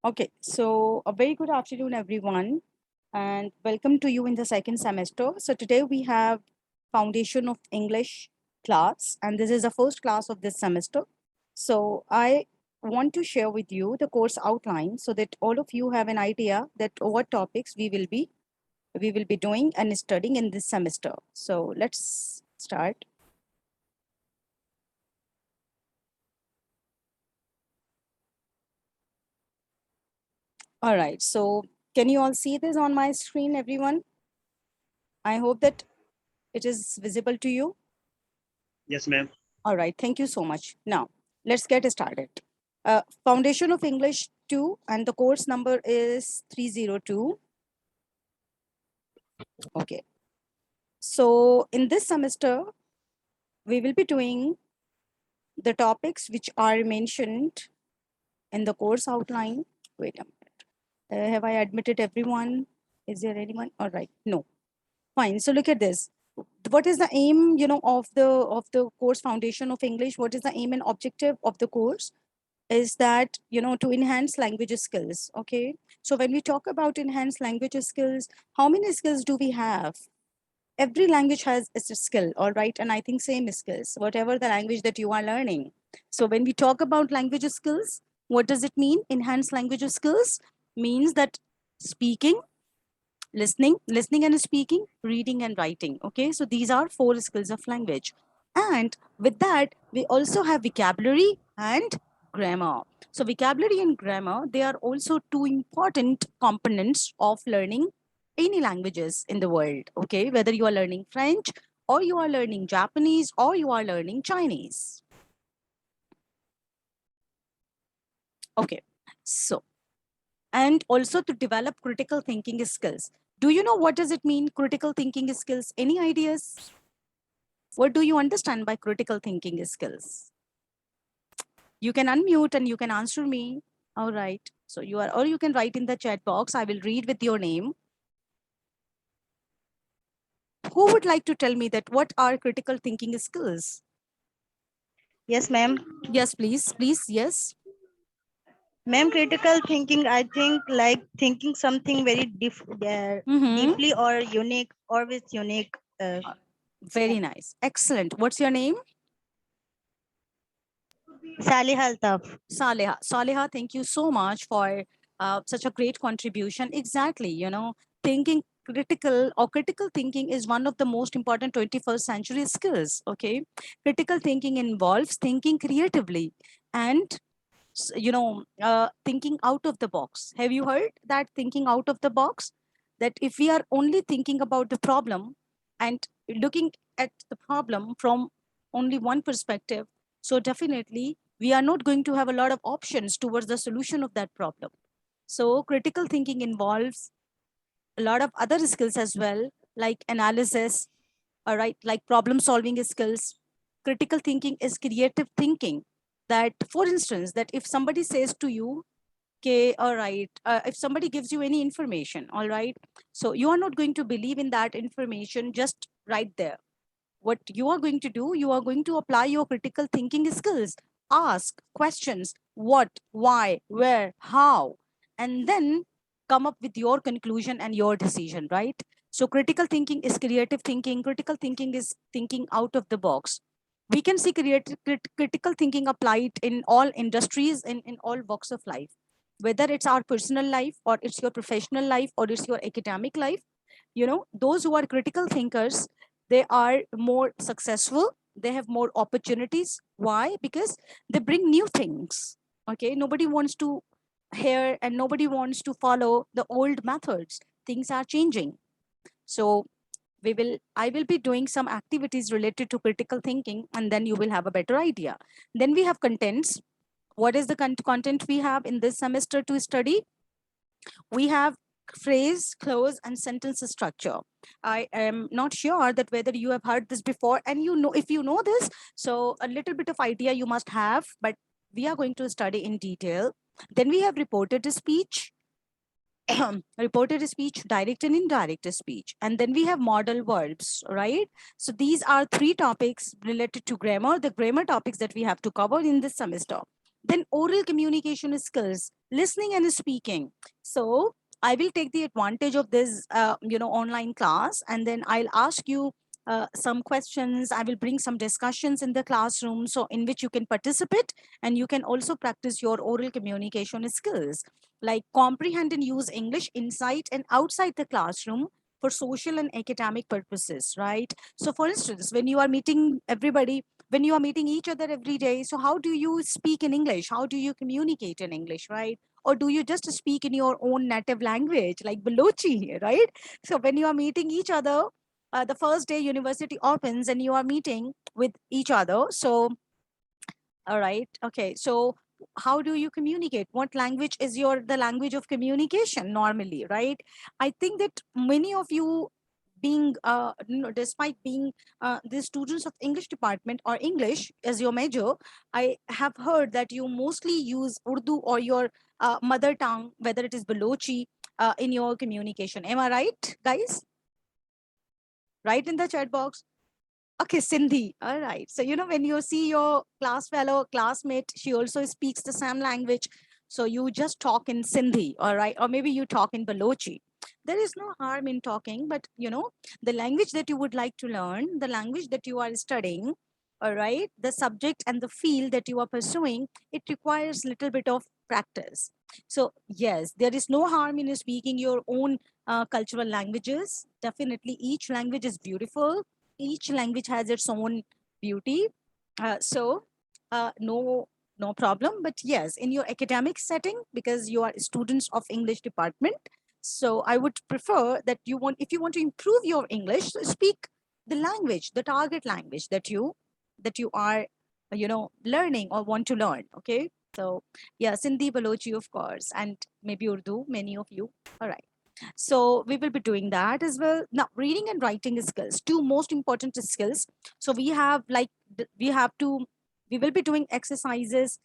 Okay, so a very good afternoon, everyone, and welcome to you in the second semester. So today we have Foundation of English class, and this is the first class of this semester. So I want to share with you the course outline so that all of you have an idea that what topics we will be doing and studying in this semester. So let's start. All right, so can you all see this on my screen, everyone? I hope that it is visible to you. Yes, ma'am. All right, thank you so much. Now, let's get started. Foundation of English 2, and the course number is 302. Okay. So, in this semester, we will be doing the topics which are mentioned in the course outline. Wait a minute. Have I admitted everyone? Is there anyone? All right. No. Fine. So, look at this. What is the aim, of the course Foundation of English? What is the aim and objective of the course? Is that to enhance language skills. Okay, so when we talk about enhanced language skills, how many skills do we have? Every language has its skill, all right, and I think same skills whatever the language that you are learning. So when we talk about language skills, what does it mean? Enhanced language skills means that speaking, listening and speaking, reading and writing. Okay, so these are four skills of language, and with that we also have vocabulary and grammar. So vocabulary and grammar, they are also two important components of learning any languages in the world. Okay, whether you are learning French, or you are learning Japanese, or you are learning Chinese. Okay, so and also to develop critical thinking skills. Do you know what does it mean, critical thinking skills? Any ideas? What do you understand by critical thinking skills? You can unmute and you can answer me. All right. So you are, or you can write in the chat box. I will read with your name. Who would like to tell me that what are critical thinking skills? Yes, ma'am. Yes, please. Please, yes. Ma'am, critical thinking, I think like thinking something very deeply or unique or with unique. Very nice. Excellent. What's your name? Salih Altaf. Saleha. Saleha, thank you so much for such a great contribution. Exactly, thinking critical or critical thinking is one of the most important 21st century skills. Okay, critical thinking involves thinking creatively and thinking out of the box. Have you heard that thinking out of the box? That if we are only thinking about the problem and looking at the problem from only one perspective, so definitely we are not going to have a lot of options towards the solution of that problem. So critical thinking involves a lot of other skills as well, like analysis, all right, like problem solving skills. Critical thinking is creative thinking. That, for instance, that if somebody says to you, okay, all right, if somebody gives you any information, all right, so you are not going to believe in that information just right there. What you are going to do, you are going to apply your critical thinking skills, ask questions, what, why, where, how, and then come up with your conclusion and your decision, right? So critical thinking is creative thinking. Critical thinking is thinking out of the box. We can see critical thinking applied in all industries, in all walks of life, whether it's our personal life or it's your professional life or it's your academic life. Those who are critical thinkers, they are more successful, they have more opportunities. Why? Because they bring new things. Okay, nobody wants to hear and nobody wants to follow the old methods. Things are changing. So I will be doing some activities related to critical thinking, and then you will have a better idea. Then we have contents. What is the content we have in this semester to study? We have phrase, clause, and sentence structure. I am not sure that whether you have heard this before, and if you know this, so a little bit of idea you must have, but we are going to study in detail. Then we have reported speech, reported speech, direct and indirect speech, and then we have modal verbs, right? So these are three topics related to grammar, the grammar topics that we have to cover in this semester. Then oral communication skills, listening and speaking. So I will take the advantage of this, online class, and then I'll ask you some questions. I will bring some discussions in the classroom, so in which you can participate, and you can also practice your oral communication skills, like comprehend and use English inside and outside the classroom for social and academic purposes, right? So, for instance, when you are meeting everybody, when you are meeting each other every day, so how do you speak in English? How do you communicate in English, right? Or do you just speak in your own native language, like Balochi, right? So, when you are meeting each other, the first day university opens and you are meeting with each other. So, all right. Okay. So how do you communicate? What language is the language of communication normally, right? I think that many of you being despite being the students of English department or English as your major, I have heard that you mostly use Urdu or your mother tongue, whether it is Balochi, in your communication. Am I right, guys? Right in the chat box. Okay, Sindhi. All right. So, when you see your class fellow, classmate, she also speaks the same language. So you just talk in Sindhi, all right? Or maybe you talk in Balochi. There is no harm in talking, but the language that you would like to learn, the language that you are studying, all right, the subject and the field that you are pursuing, it requires little bit of practice. So yes, there is no harm in speaking your own cultural languages. Definitely, each language is beautiful, each language has its own beauty. No problem. But yes, in your academic setting, because you are students of English department, so I would prefer that if you want to improve your English, so speak the language, the target language that you are learning or want to learn. Okay, so yeah, Sindhi, Balochi, of course, and maybe Urdu, many of you. All right. So we will be doing that as well. Now, reading and writing skills, two most important skills. So we have we will be doing exercises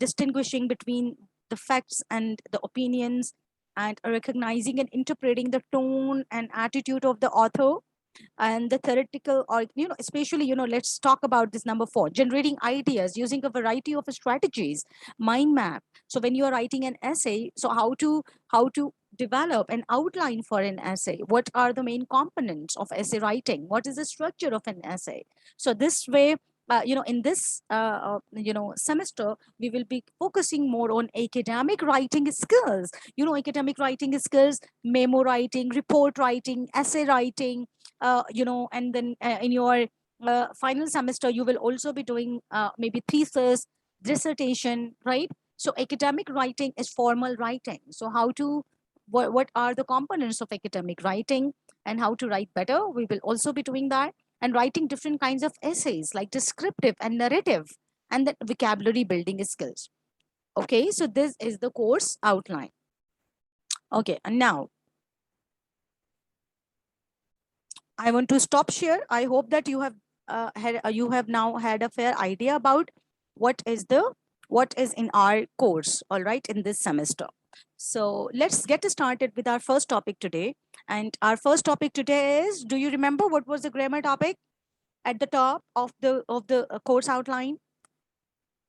distinguishing between the facts and the opinions, and recognizing and interpreting the tone and attitude of the author, and the theoretical, or especially, let's talk about this number 4, generating ideas using a variety of strategies, mind map. So when you are writing an essay, so how to develop an outline for an essay, what are the main components of essay writing, what is the structure of an essay. So this way, in this semester, we will be focusing more on academic writing skills, academic writing skills, memo writing, report writing, essay writing, and then in your final semester, you will also be doing maybe thesis, dissertation, right? So academic writing is formal writing. So what are the components of academic writing and how to write better? We will also be doing that, and writing different kinds of essays like descriptive and narrative, and then vocabulary building skills. Okay, so this is the course outline. Okay, and now I want to stop share. I hope that you have now had a fair idea about what is in our course, all right, in this semester. So let's get started with our first topic today. And our first topic today is, do you remember what was the grammar topic at the top of the course outline?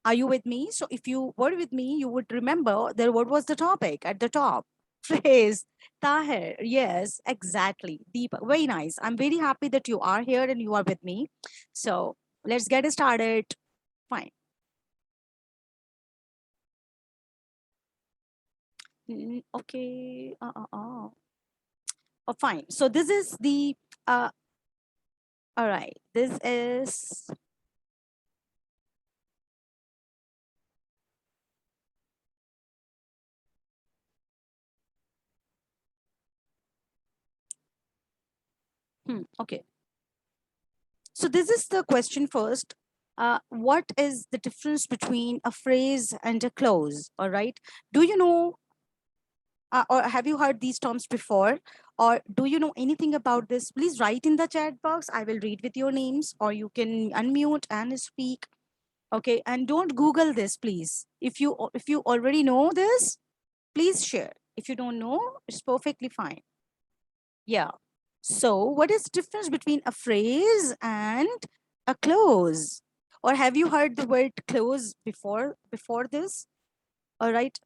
Are you with me? So if you were with me, you would remember there what was the topic at the top. Phrase. Tahir. Yes, exactly. Deepak. Very nice. I'm very happy that you are here and you are with me. So let's get started. Fine. Okay. Oh, fine. So this is the all right. This is okay. So this is the question first. What is the difference between a phrase and a clause? All right. Do you know, or have you heard these terms before? Or do you know anything about this? Please write in the chat box. I will read with your names, or you can unmute and speak. Okay. And don't Google this, please. If you already know this, please share. If you don't know, it's perfectly fine. Yeah. So what is the difference between a phrase and a clause? Or have you heard the word close before this? All right.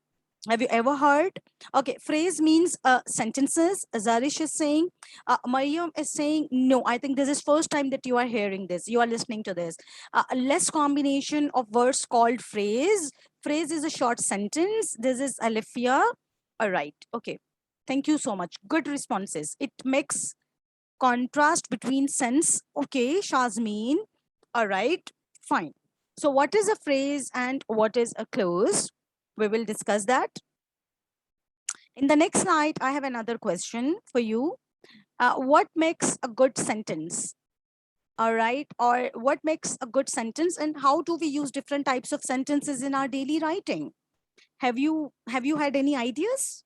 Have you ever heard? Okay, phrase means sentences. Zarish is saying, Mariam is saying, no, I think this is first time that you are hearing this. You are listening to this. Less combination of words called phrase. Phrase is a short sentence. This is Alifia. All right. Okay. Thank you so much. Good responses. It makes contrast between sense. Okay, Shazmeen. All right. Fine. So what is a phrase and what is a clause? We will discuss that. In the next slide, I have another question for you. What makes a good sentence? All right. Or what makes a good sentence, and how do we use different types of sentences in our daily writing? Have you had any ideas?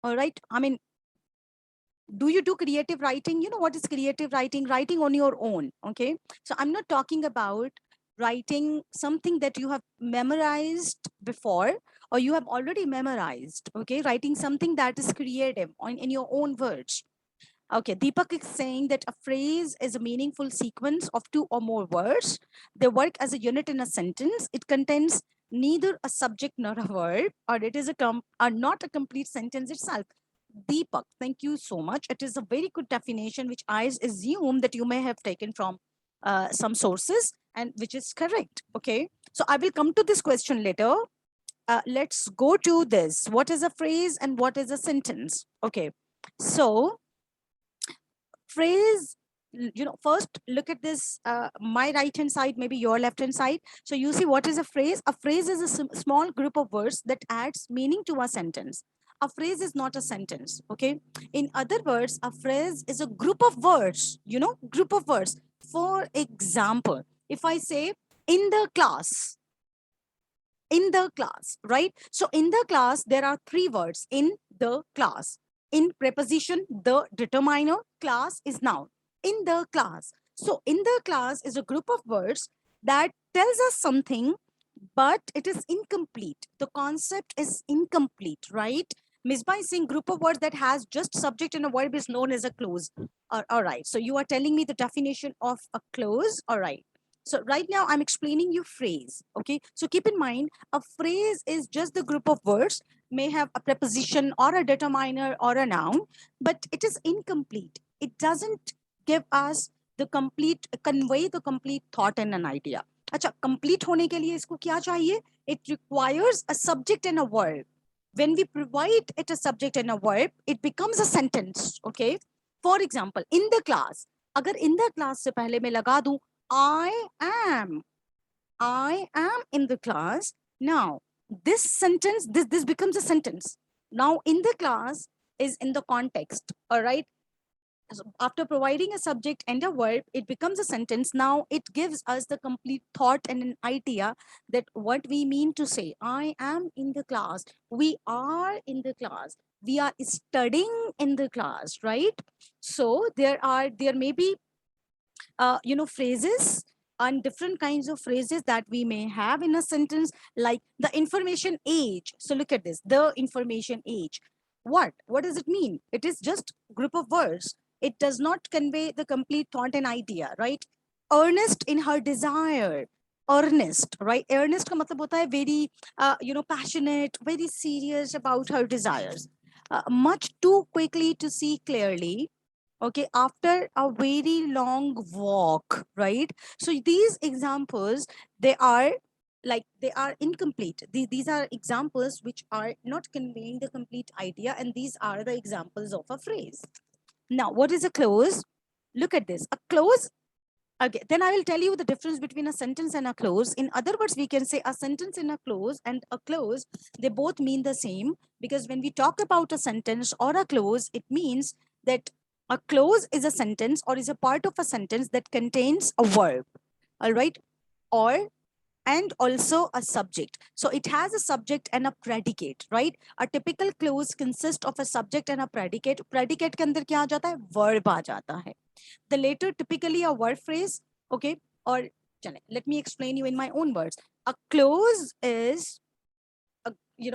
All right. I mean, do you do creative writing? You know what is creative writing? Writing on your own. Okay. So I'm not talking about writing something that you have memorized before or you have already memorized. Okay. Writing something that is creative in your own words. Okay, Deepak is saying that a phrase is a meaningful sequence of two or more words. They work as a unit in a sentence. It contains neither a subject nor a verb, or it is not a complete sentence itself. Deepak, thank you so much. It is a very good definition, which I assume that you may have taken from some sources and which is correct. Okay, so I will come to this question later. Let's go to this. What is a phrase and what is a sentence? Okay, so phrase, first look at this, my right hand side, maybe your left hand side. So you see, what is a phrase? A phrase is a small group of words that adds meaning to a sentence. A phrase is not a sentence. Okay, in other words, a phrase is a group of words, group of words. For example, if I say in the class, right? So in the class, there are three words in the class. In preposition, the determiner, class is noun. In the class. So in the class is a group of words that tells us something, but it is incomplete. The concept is incomplete, right? Misbah is saying group of words that has just subject and a verb is known as a clause. All right. So you are telling me the definition of a clause. All right. So right now I'm explaining you phrase. Okay. So keep in mind, a phrase is just the group of words, may have a preposition or a determiner or a noun, but it is incomplete. It doesn't give us the complete, convey the complete thought and an idea. अच्छा, complete होने के लिए इसको क्या चाहिए? It requires a subject and a verb. When we provide it a subject and a verb, it becomes a sentence. Okay. For example, in the class. अगर in the class से पहले मैं लगा दूं I am in the class. Now, this sentence, this becomes a sentence. Now, in the class is in the context. All right. So after providing a subject and a verb, it becomes a sentence. Now it gives us the complete thought and an idea that what we mean to say. I am in the class. We are in the class. We are studying in the class, right? So there may be phrases and different kinds of phrases that we may have in a sentence, like the information age. So look at this, the information age. What does it mean? It is just group of words. It does not convey the complete thought and idea, right? Earnest in her desire. Earnest, right? Earnest ka matlab hota hai very passionate, very serious about her desires. Much too quickly to see clearly. Okay, after a very long walk, right? So these examples, they are incomplete. These are examples which are not conveying the complete idea, and these are the examples of a phrase. Now, what is a clause? Look at this. A clause. Okay, then I will tell you the difference between a sentence and a clause. In other words, we can say a sentence and a clause, they both mean the same, because when we talk about a sentence or a clause, it means that a clause is a sentence or is a part of a sentence that contains a verb, all right, and also a subject. So it has a subject and a predicate, right? A typical clause consists of a subject and a predicate. Predicate के अंदर क्या आ जाता है? Verb आ जाता है. The later typically a word phrase, okay? Or let me explain you in my own words. A clause is, in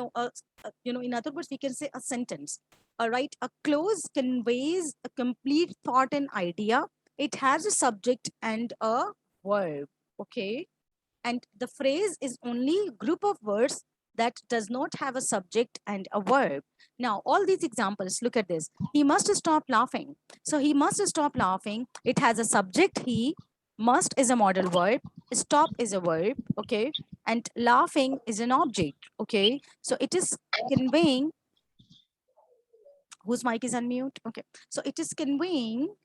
other words, we can say a sentence. All right, a clause conveys a complete thought and idea. It has a subject and a verb. Okay. And the phrase is only group of words that does not have a subject and a verb. Now, all these examples, look at this. He must stop laughing. So he must stop laughing. It has a subject, he. Must is a modal verb. Stop is a verb, okay? And laughing is an object, okay? So it is conveying, whose mic is unmute? Okay. So it is conveying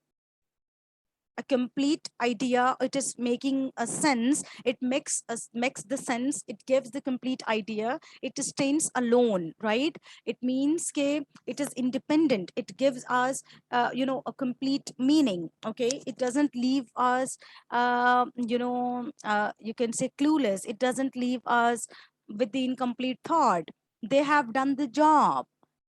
a complete idea. It is making a sense. It makes the sense. It gives the complete idea. It stands alone, right? It means ke it is independent. It gives us a complete meaning, okay? It doesn't leave us you can say clueless. It doesn't leave us with the incomplete thought. They have done the job.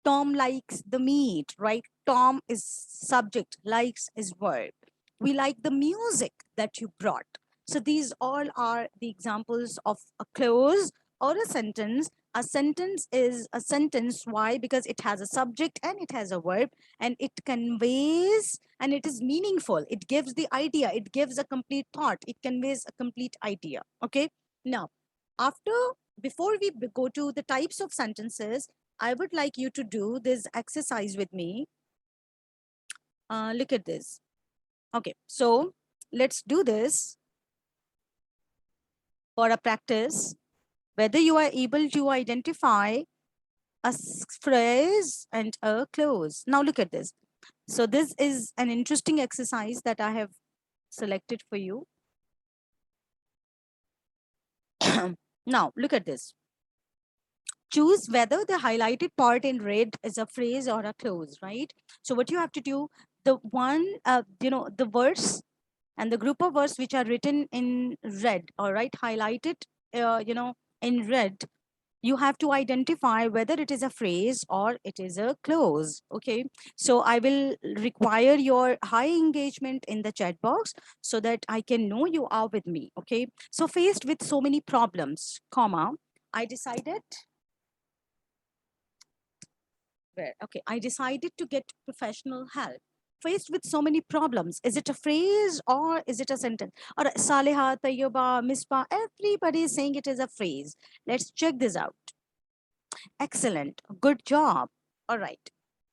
Tom likes the meat, right? Tom is subject, likes is verb. We like the music that you brought. So these all are the examples of a clause or a sentence. A sentence is a sentence. Why? Because it has a subject and it has a verb, and it conveys, and it is meaningful. It gives the idea. It gives a complete thought. It conveys a complete idea. Okay. Now, before we go to the types of sentences, I would like you to do this exercise with me. Look at this. Okay, so let's do this for a practice, whether you are able to identify a phrase and a clause. Now look at this. So this is an interesting exercise that I have selected for you. Now look at this. Choose whether the highlighted part in red is a phrase or a clause, right? So what you have to do, the verse and the group of words which are written in red, all right, highlighted, in red, you have to identify whether it is a phrase or it is a clause. Okay, so I will require your high engagement in the chat box so that I can know you are with me. Okay, so faced with so many problems, I decided I decided to get professional help. Faced with so many problems, is it a phrase or is it a sentence? Or Saliha, Tayyaba, Mispa, everybody is saying it is a phrase. Let's check this out. Excellent. Good job. All right.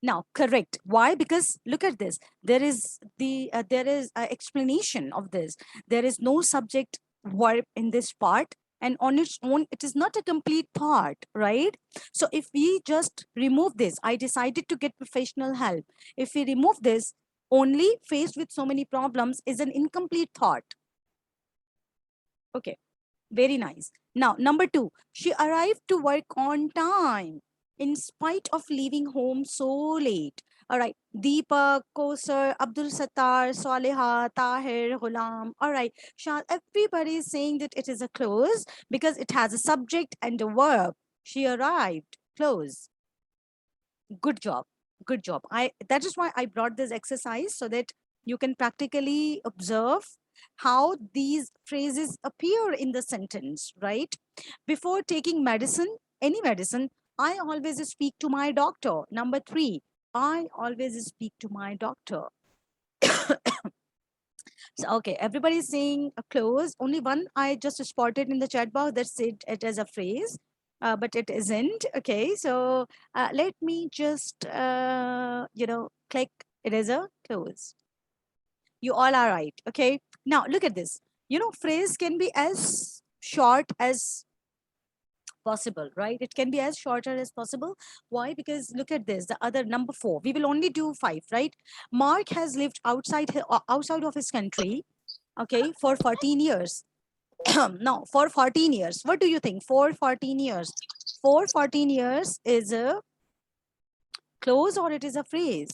Now, correct. Why? Because look at this. There is an explanation of this. There is no subject verb in this part, and on its own, it is not a complete thought, right? So if we just remove this, I decided to get professional help. If we remove this, only faced with so many problems is an incomplete thought. Okay. Very nice. Now, number 2, she arrived to work on time in spite of leaving home so late. All right. Deepak, Kosar, Abdul Sattar, Saleha, Tahir, Ghulam. All right. Everybody is saying that it is a clause because it has a subject and a verb. She arrived. Close. Good job. Good job. That is why I brought this exercise so that you can practically observe how these phrases appear in the sentence, right? Before taking medicine, any medicine, I always speak to my doctor. Number 3, I always speak to my doctor. So, okay, everybody is saying a clause. Only one I just spotted in the chat box that said it as a phrase, but it isn't. Okay, so let me just, click it as a clause. You all are right. Okay, now look at this. Phrase can be as short as possible, right? It can be as shorter as possible. Why? Because look at this, the other number 4, we will only do 5, right? Mark has lived outside of his country, okay, for 14 years. Now, for 14 years, what do you think? For 14 years, for 14 years is a clause or it is a phrase?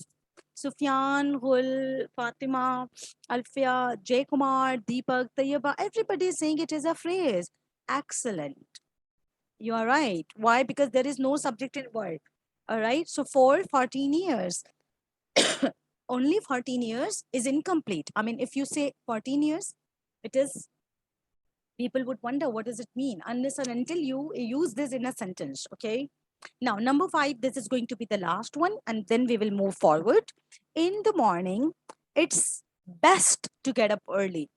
Sufyan, Gul, Fatima, Alfia, Jay Kumar, Deepak, Tayyaba, everybody is saying it is a phrase. Excellent. You are right. Why? Because there is no subject in word. All right. So for 14 years, only 14 years is incomplete. I mean, if you say 14 years, it is, people would wonder, what does it mean? Unless and until you use this in a sentence. Okay. Now, number 5, this is going to be the last one, and then we will move forward. In the morning, it's best to get up early.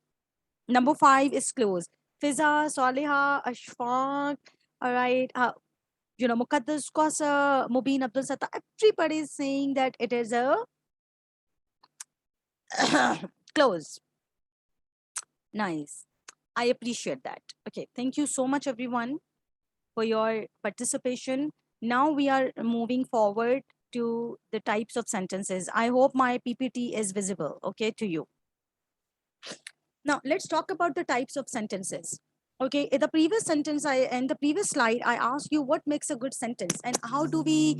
Number 5 is close. Fiza, Saliha, Ashfaq, all right, Muqaddas Qasa, Mubin Abdul Satta, everybody is saying that it is a close. Nice. I appreciate that. Okay, thank you so much, everyone, for your participation. Now we are moving forward to the types of sentences. I hope my PPT is visible, okay, to you. Now let's talk about the types of sentences. Okay, in the previous the previous slide, I asked you what makes a good sentence and how do we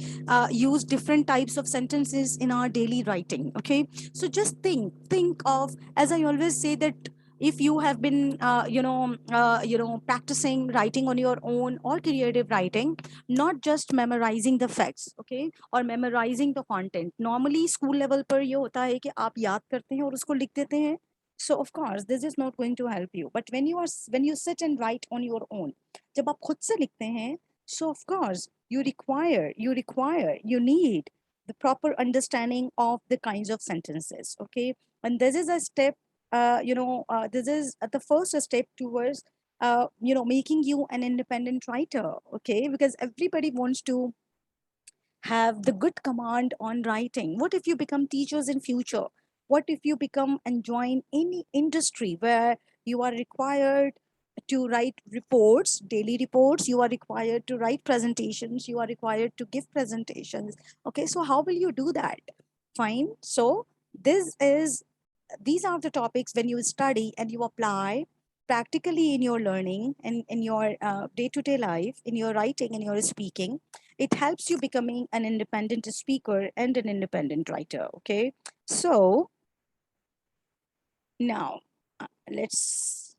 use different types of sentences in our daily writing. Okay, so just think of, as I always say, that if you have been practicing writing on your own or creative writing, not just memorizing the facts, okay, or memorizing the content. Normally school level पर ये होता है कि आप याद करते हैं और उसको लिख देते हैं. So of course this is not going to help you, but when you sit and write on your own, जब आप खुद से लिखते हैं, so of course you need the proper understanding of the kinds of sentences. Okay, and this is a step, this is the first step towards making you an independent writer. Okay, because everybody wants to have the good command on writing. What if you become teachers in future? What if you become and join any industry where you are required to write reports, daily reports, you are required to write presentations, you are required to give presentations. Okay, so how will you do that? Fine. So this is these are the topics when you study and you apply practically in your learning and in your day-to-day life, in your writing and your speaking. It helps you becoming an independent speaker and an independent writer. Okay, so now let's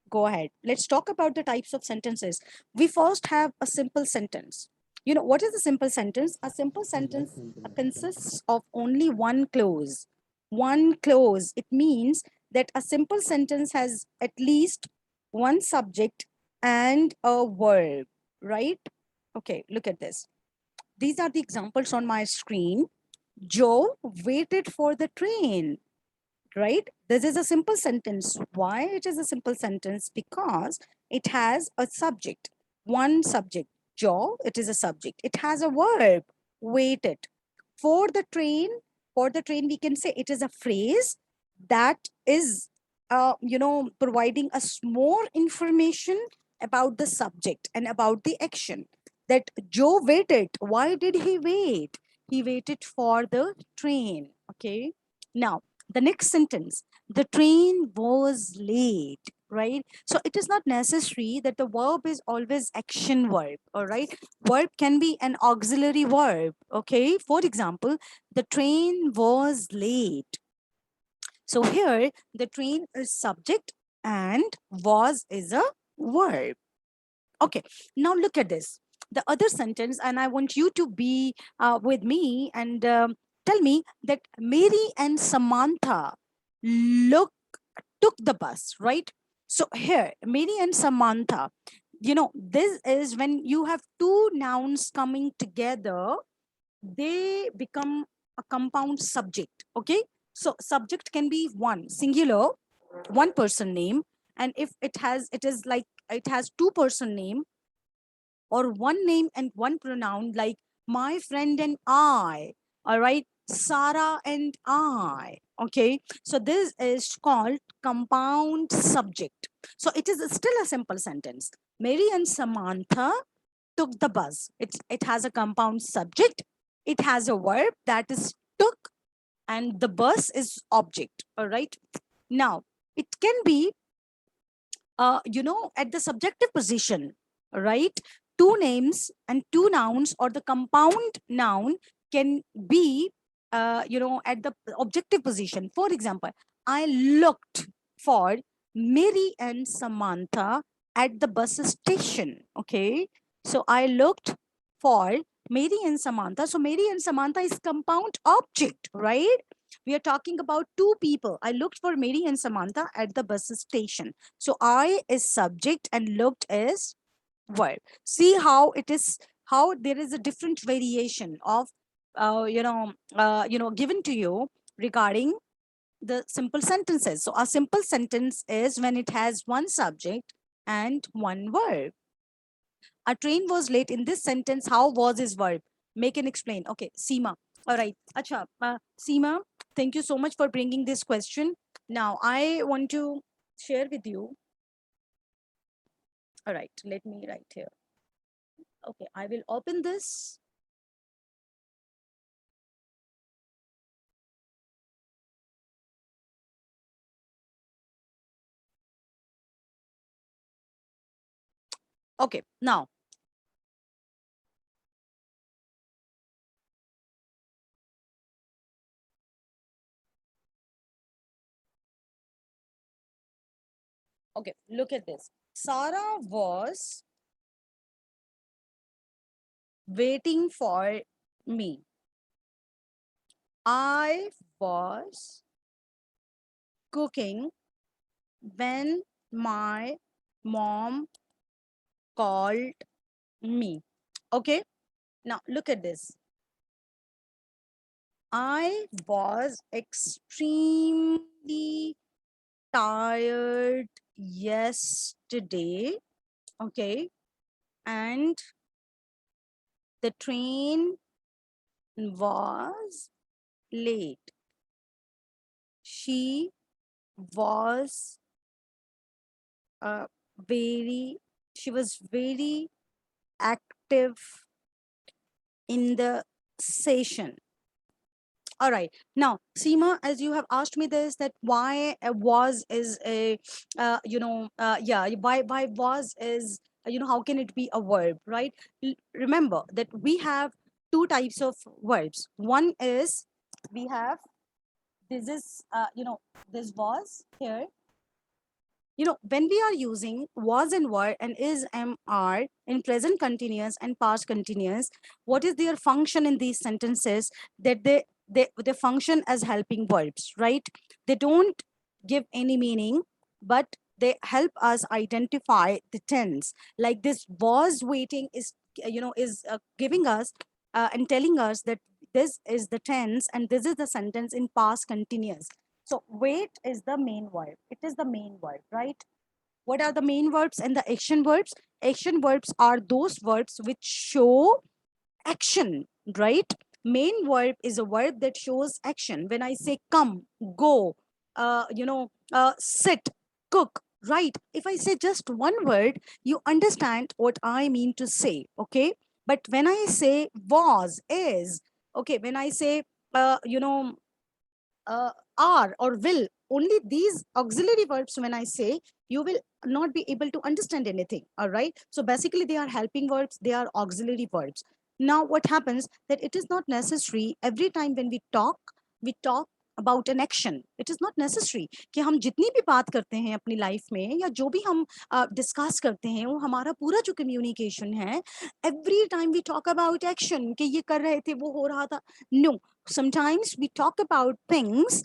go ahead. Let's talk about the types of sentences. We first have a simple sentence. You know, what is a simple sentence? A simple sentence consists of only one clause. One clause. It means that a simple sentence has at least one subject and a verb, right? Okay, look at this. These are the examples on my screen. Joe waited for the train, right? This is a simple sentence. Why it is a simple sentence? Because it has a subject, one subject. Joe, it is a subject. It has a verb, waited. For the train, we can say it is a phrase that is, providing us more information about the subject and about the action. That Joe waited. Why did he wait? He waited for the train. Okay. Now, the next sentence, the train was late, right? So it is not necessary that the verb is always action verb, all right? Verb can be an auxiliary verb, okay? For example, the train was late. So here, the train is subject and was is a verb. Okay, now look at this. The other sentence, and I want you to be with me and tell me that Mary and Samantha look took the bus, right? So here, Mary and Samantha, this is when you have two nouns coming together, they become a compound subject. Okay, so subject can be one singular, one person name, and if it is like it has two person name or one name and one pronoun, like my friend and I, all right, Sarah and I. Okay, so this is called compound subject. So it is still a simple sentence. Mary and Samantha took the bus. It has a compound subject. It has a verb that is took, and the bus is object. All right. Now it can be at the subjective position, right? Two names and two nouns or the compound noun can be, at the objective position. For example, I looked for Mary and Samantha at the bus station. Okay. So I looked for Mary and Samantha. So Mary and Samantha is compound object, right? We are talking about two people. I looked for Mary and Samantha at the bus station. So I is subject and looked is verb. See how it is, how there is a different variation of, given to you regarding the simple sentences. So a simple sentence is when it has one subject, and one verb. A train was late. In this sentence, how was his verb? Make and explain. Okay, Seema. All right. Acha, Seema, thank you so much for bringing this question. Now, I want to share with you. All right, let me write here. Okay, I will open this. Okay, now. Okay, look at this. Sarah was waiting for me. I was cooking when my mom called me. Okay, now look at this. I was extremely tired yesterday. Okay, and the train was late. She was uh, very, she was very active in the session. All right. Now, Seema, as you have asked me this, that why was is a, yeah, why was is, how can it be a verb, right? Remember that we have two types of verbs. One is we have, this is, this was here. When we are using was and were and is, am, are in present continuous and past continuous, what is their function in these sentences? That they function as helping verbs, right? They don't give any meaning, but they help us identify the tense. Like this was waiting is, giving us and telling us that this is the tense and this is the sentence in past continuous. So wait is the main verb. It is the main verb, right? What are the main verbs and the action verbs? Action verbs are those verbs which show action, right? Main verb is a verb that shows action. When I say come, go, sit, cook, right? If I say just one word, you understand what I mean to say, okay? But when I say was, is, okay, when I say, are or will, only these auxiliary verbs, when I say, you will not be able to understand anything. All right, so basically they are helping verbs, they are auxiliary verbs. Now what happens that it is not necessary every time when we talk about an action. It is not necessary कि हम जितनी भी बात करते हैं अपनी life में या जो भी हम डिस्कस करते हैं वो हमारा पूरा जो कम्युनिकेशन है every time we talk about action कि ये कर रहे थे वो हो रहा था. No, sometimes we talk about things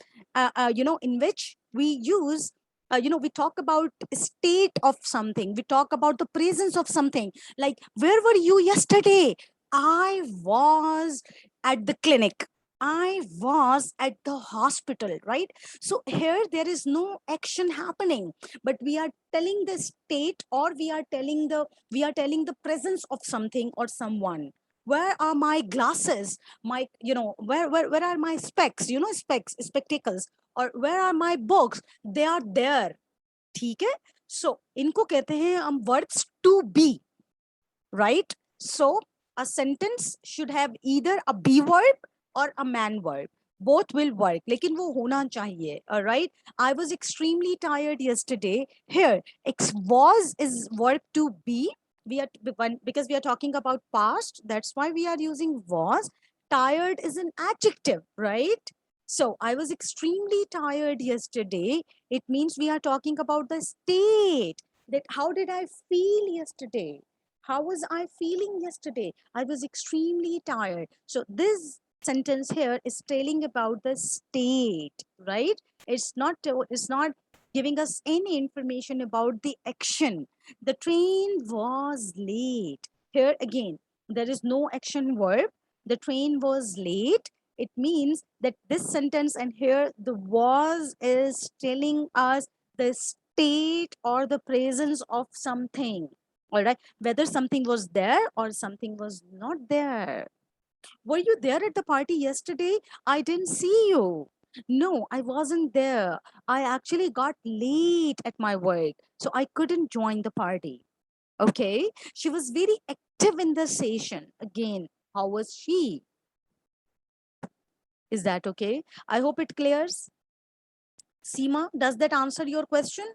in which we use we talk about state of something, we talk about the presence of something. Like, where were you yesterday? I was at the clinic, I was at the hospital, right? So here there is no action happening, but we are telling the state, or we are telling the presence of something or someone. Where are my glasses? My, where are my specs? Specs, spectacles. Or where are my books? They are there. ठीक है? So इनको कहते हैं हम verbs to be, right? So a sentence should have either a be verb or a man verb. Both will work, लेकिन वो होना चाहिए. All right. I was extremely tired yesterday. Here, was is verb to be. We are, because we are talking about past. That's why we are using was. Tired is an adjective, right? So I was extremely tired yesterday. It means we are talking about the state. That how did I feel yesterday? How was I feeling yesterday? I was extremely tired. So this sentence here is telling about the state, right? It's not giving us any information about the action. The train was late. Here again, there is no action verb. The train was late. It means that this sentence and here the was is telling us the state state or the presence of something. All right, whether something was there or something was not there. Were you there at the party yesterday? I didn't see you. No, I wasn't there. I actually got late at my work, so I couldn't join the party. Okay, she was very active in the session. Again, how was she? Is that okay? I hope it clears. Seema, does that answer your question?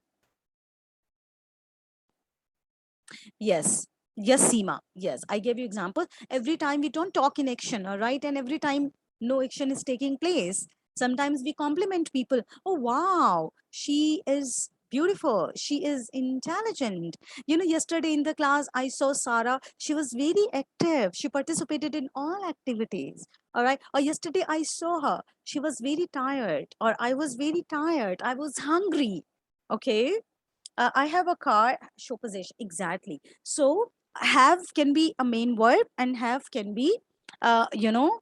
Yes. Yes, Seema. Yes, I gave you example. Every time we don't talk in action, all right? And every time no action is taking place. Sometimes we compliment people. Oh, wow, she is beautiful. She is intelligent. You know, yesterday in the class, I saw Sarah. She was very active. She participated in all activities. All right. Or yesterday I saw her. She was very tired. Or I was very tired. I was hungry. Okay, I have a car, show possession. Exactly. So have can be a main verb and have can be, you know,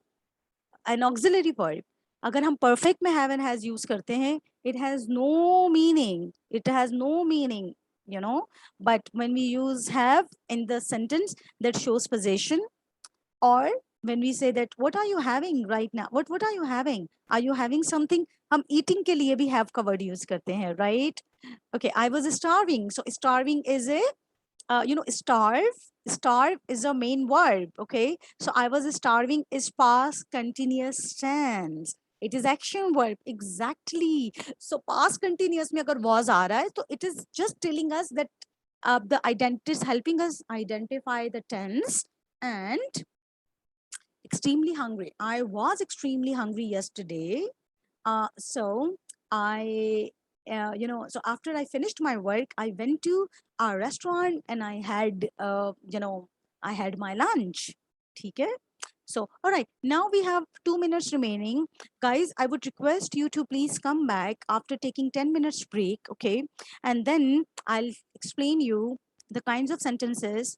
an auxiliary verb. अगर हम perfect में have and has use करते हैं, it has no meaning. It has no meaning, you know. But when we use have in the sentence, that shows possession. Or when we say that, what are you having right now? What are you having? Are you having something? हम eating के लिए भी have का word use करते हैं, right? Okay, I was starving. So starving is a, starve is a main verb. Okay, so I was starving is past continuous tense. It is action verb. Exactly. So past continuous में अगर was आ रहा है, तो it is just telling us that the identity is helping us identify the tense. And extremely hungry. I was extremely hungry yesterday. So I, so after I finished my work, I went to a restaurant and I had, I had my lunch. Okay. So, all right, now we have 2 minutes remaining. Guys, I would request you to please come back after taking 10 minutes break, okay? And then I'll explain you the kinds of sentences,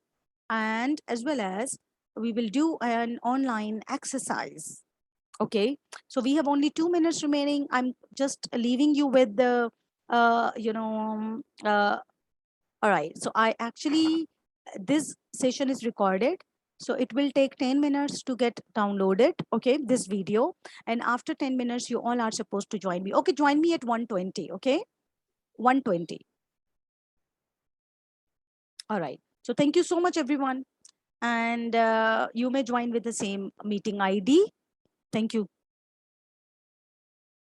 and as well as we will do an online exercise. Okay, so we have only 2 minutes remaining. I'm just leaving you with the, all right. So I actually, this session is recorded. So it will take 10 minutes to get downloaded. Okay, this video. And after 10 minutes, you all are supposed to join me. Okay, join me at 1:20. Okay, 1:20. All right. So thank you so much, everyone. And you may join with the same meeting ID. Thank you.